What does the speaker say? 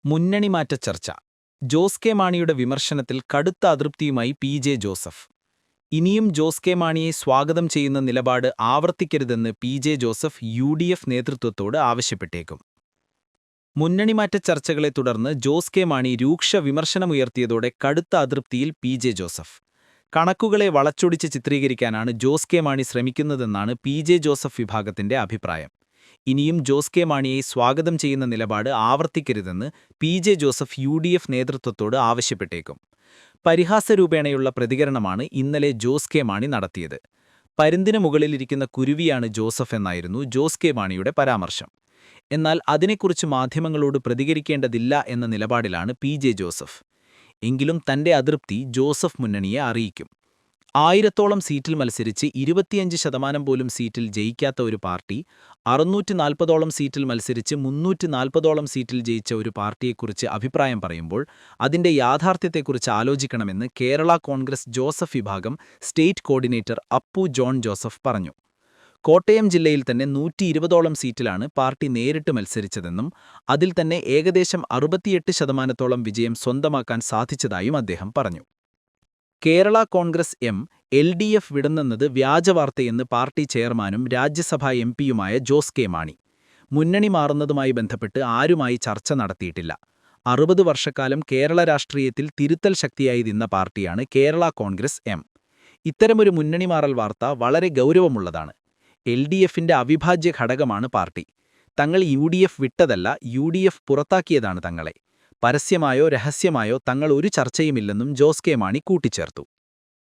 മുന്നണിമാറ്റ ചർച്ച. ജോസ് കെ മാണിയുടെ വിമർശനത്തിൽ കടുത്ത അതൃപ്തിയുമായി പി.ജെ. ജോസഫ്. ഇനിയും ജോസ് കെ മാണിയെ സ്വാഗതം ചെയ്യുന്ന നിലപാട് ആവർത്തിക്കരുതെന്ന് പി.ജെ. ജോസഫ് യു.ഡി.എഫ് നേതൃത്വത്തോട് ആവശ്യപ്പെട്ടേക്കും. മുന്നണിമാറ്റ ചർച്ചകളെ തുടർന്ന് ജോസ് കെ മാണി രൂക്ഷ വിമർശനമുയർത്തിയതോടെ കടുത്ത അതൃപ്തിയിൽ പി.ജെ. ജോസഫ്. കണക്കുകളെ വളച്ചൊടിച്ച് ചിത്രീകരിക്കാനാണ് ജോസ് കെ മാണി ശ്രമിക്കുന്നതെന്നാണ് പി.ജെ. ജോസഫ് വിഭാഗത്തിന്റെ അഭിപ്രായം. ഇനിയും ജോസ് കെ മാണിയെ സ്വാഗതം ചെയ്യുന്ന നിലപാട് ആവർത്തിക്കരുതെന്ന് പി.ജെ. ജോസഫ് യു.ഡി.എഫ് നേതൃത്വത്തോട് ആവശ്യപ്പെട്ടേക്കും. പരിഹാസരൂപേണയുള്ള പ്രതികരണമാണ് ഇന്നലെ ജോസ് കെ മാണി നടത്തിയത്. പരുന്തിന് മുകളിലിരിക്കുന്ന കുരുവിയാണ് ജോസഫ് എന്നായിരുന്നു ജോസ് കെ മാണിയുടെ പരാമർശം. എന്നാൽ അതിനെക്കുറിച്ച് മാധ്യമങ്ങളോട് പ്രതികരിക്കേണ്ടതില്ല എന്ന നിലപാടിലാണ് പി.ജെ. ജോസഫ്. എങ്കിലും തന്റെ അതൃപ്തി ജോസഫ് മുന്നണിയെ അറിയിക്കും. 1000-ഓളം സീറ്റിൽ മത്സരിച്ച് 25% പോലും സീറ്റിൽ ജയിക്കാത്ത ഒരു പാർട്ടി, 640-ഓളം സീറ്റിൽ മത്സരിച്ച് 340-ഓളം സീറ്റിൽ ജയിച്ച ഒരു പാർട്ടിയെക്കുറിച്ച് അഭിപ്രായം പറയുമ്പോൾ അതിന്റെ യാഥാർത്ഥ്യത്തെക്കുറിച്ച് ആലോചിക്കണമെന്ന് കേരള കോൺഗ്രസ് ജോസഫ് വിഭാഗം state coordinator Appu John Joseph പറഞ്ഞു. കോട്ടയം ജില്ലയിൽ തന്നെ 120-ഓളം സീറ്റിലാണ് പാർട്ടി നേരിട്ട് മത്സരിച്ചതെന്നും അതിൽ തന്നെ ഏകദേശം 68%-ഓളം വിജയം സ്വന്തമാക്കാൻ സാധിച്ചതായും അദ്ദേഹം പറഞ്ഞു. കേരള കോൺഗ്രസ് എൽ.ഡി.എഫ് വിടുന്നെന്നത് വ്യാജവാർത്തയെന്ന് പാർട്ടി ചെയർമാനും രാജ്യസഭാ എം.പിയുമായ ജോസ് കെ മാണി. മുന്നണി മാറുന്നതുമായി ബന്ധപ്പെട്ട് ആരുമായി ചർച്ച നടത്തിയിട്ടില്ല. 60 വർഷക്കാലം കേരള രാഷ്ട്രീയത്തിൽ തിരുത്തൽ ശക്തിയായി നിന്ന പാർട്ടിയാണ് കേരള കോൺഗ്രസ് ഇത്തരമൊരു മുന്നണിമാറൽ വാർത്ത വളരെ ഗൗരവമുള്ളതാണ്. എൽ.ഡി.എഫിന്റെ അവിഭാജ്യ ഘടകമാണ് പാർട്ടി. തങ്ങൾ യു.ഡി.എഫ് വിട്ടതല്ല, യു.ഡി.എഫ് പുറത്താക്കിയതാണ് തങ്ങളെ. പരസ്യമായോ രഹസ്യമായോ തങ്ങൾ ഒരു ചർച്ചയുമില്ലെന്നും ജോസ് കെ മാണി കൂട്ടിച്ചേർത്തു.